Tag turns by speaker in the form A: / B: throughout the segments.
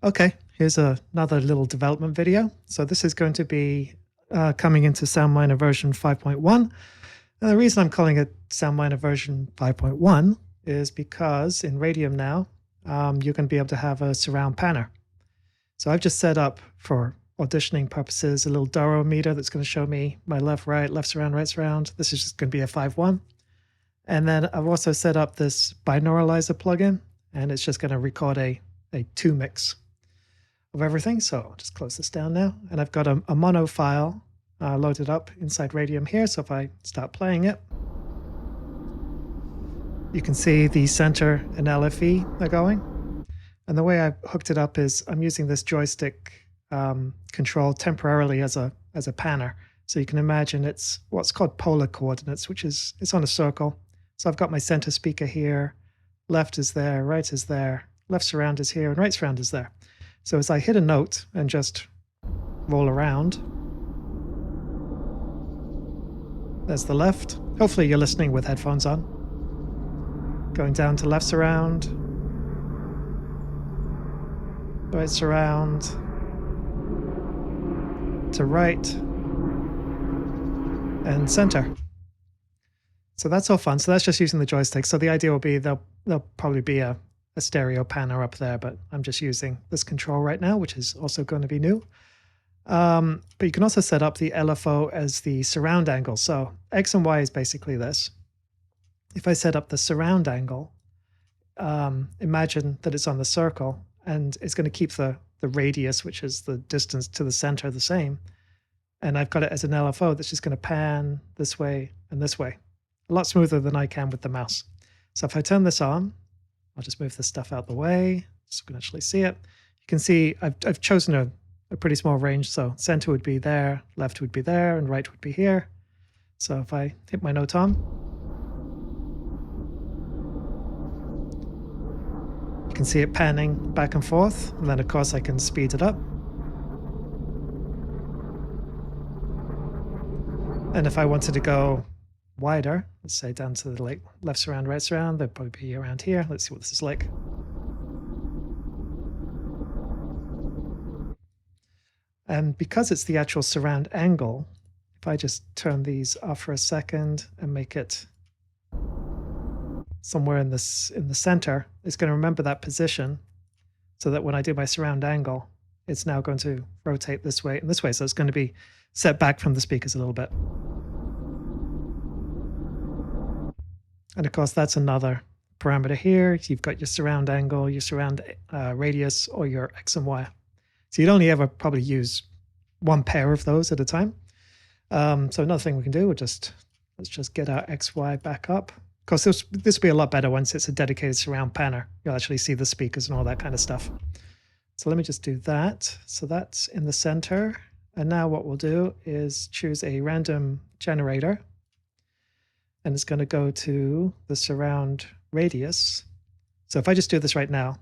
A: Okay, here's another little development video. So this is going to be coming into Soundminer version 5.1. And the reason I'm calling it Soundminer version 5.1 is because in Radium now, you're going to be able to have a surround panner. So I've just set up for auditioning purposes a little Doro meter that's going to show me my left, right, left surround, right surround. This is just going to be a 5.1. And then I've also set up this binauralizer plugin, and it's just going to record a 2 mix of everything. So I'll just close this down now. And I've got a mono file loaded up inside Radium here. So if I start playing it, you can see the center and LFE are going. And the way I've hooked it up is I'm using this joystick control temporarily as a panner. So you can imagine it's what's called polar coordinates, which is it's on a circle. So I've got my center speaker here, left is there, right is there, left surround is here, and right surround is there. So as I hit a note and just roll around, there's the left. Hopefully you're listening with headphones on. Going down to left surround, right surround, to right, and center. So that's all fun. So that's just using the joystick. So the idea will be there'll probably be a stereo panner up there, but I'm just using this control right now, which is also going to be new. But you can also set up the LFO as the surround angle. So X and Y is basically this. If I set up the surround angle, imagine that it's on the circle, and it's going to keep the radius, which is the distance to the center, the same. And I've got it as an LFO that's just going to pan this way and this way. A lot smoother than I can with the mouse. So if I turn this on, I'll just move this stuff out the way so we can actually see it. You can see I've chosen a pretty small range. So center would be there, left would be there, and right would be here. So if I hit my note on, you can see it panning back and forth. And then of course I can speed it up. And if I wanted to go wider, let's say down to the left surround, right surround, they'd probably be around here. Let's see what this is like. And because it's the actual surround angle, if I just turn these off for a second and make it somewhere in the center, it's going to remember that position so that when I do my surround angle, it's now going to rotate this way and this way. So it's going to be set back from the speakers a little bit. And of course, that's another parameter here. You've got your surround angle, your surround radius, or your X and Y. So you'd only ever probably use one pair of those at a time. So another thing we can do, let's just get our XY back up. Of course, this will be a lot better once it's a dedicated surround panner. You'll actually see the speakers and all that kind of stuff. So let me just do that. So that's in the center. And now what we'll do is choose a random generator. And it's going to go to the surround radius. So if I just do this right now,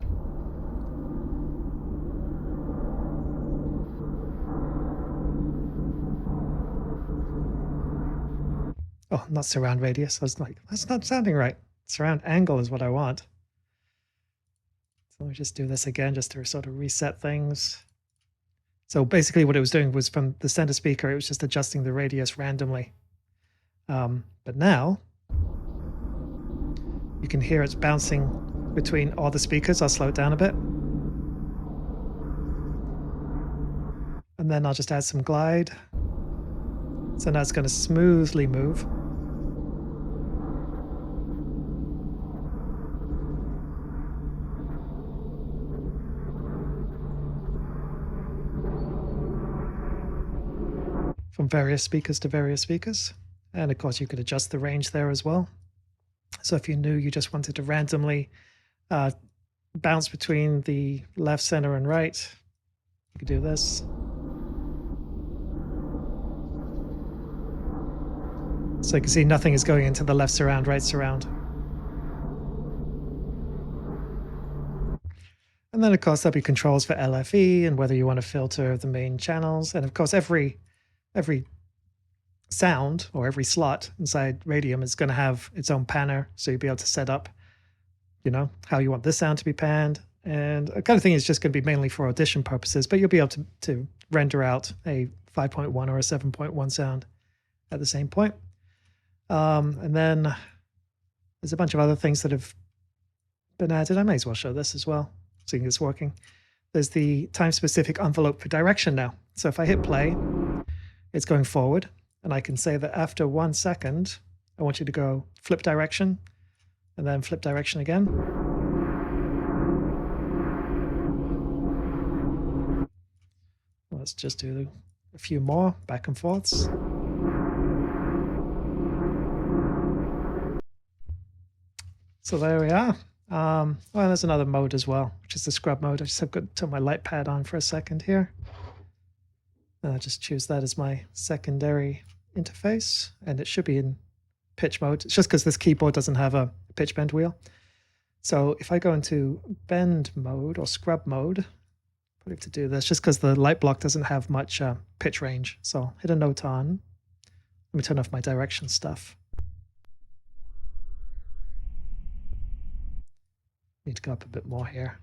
A: oh, not surround radius. I was like, that's not sounding right. Surround angle is what I want. So let me just do this again, just to sort of reset things. So basically what it was doing was from the center speaker, it was just adjusting the radius randomly. But now you can hear it's bouncing between all the speakers. I'll slow it down a bit. And then I'll just add some glide. So now it's going to smoothly move. From various speakers to various speakers. And of course you could adjust the range there as well. So if you knew you just wanted to randomly bounce between the left, center, and right, you could do this. So you can see nothing is going into the left surround, right surround. And then of course there'll be controls for LFE and whether you want to filter the main channels. And of course every sound or every slot inside Radium is going to have its own panner. So you'll be able to set up, how you want this sound to be panned, And the kind of thing is just going to be mainly for audition purposes, but you'll be able to render out a 5.1 or a 7.1 sound at the same point. And then there's a bunch of other things that have been added. I may as well show this as well, seeing it's working. There's the time-specific envelope for direction now. So if I hit play, it's going forward, and I can say that after 1 second, I want you to go flip direction, and then flip direction again. Let's just do a few more back and forths. So there we are. Well, there's another mode as well, which is the scrub mode. I just have got to turn my light pad on for a second here. And I'll just choose that as my secondary interface, and it should be in pitch mode. It's just because this keyboard doesn't have a pitch bend wheel. So if I go into bend mode or scrub mode, probably have to do this just because the light block doesn't have much pitch range. So I'll hit a note on. Let me turn off my direction stuff. Need to go up a bit more here.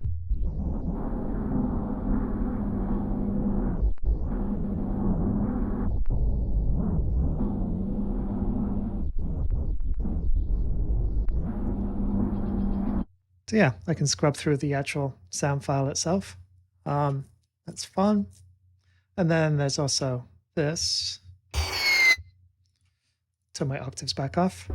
A: So yeah, I can scrub through the actual sound file itself. That's fun. And then there's also this. Turn my octaves back off.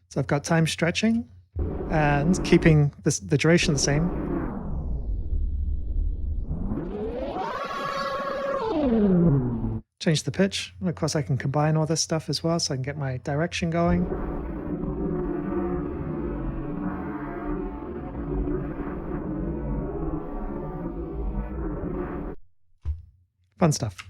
A: So I've got time stretching and keeping the duration the same. Change the pitch. And of course, I can combine all this stuff as well, so I can get my direction going. Fun stuff.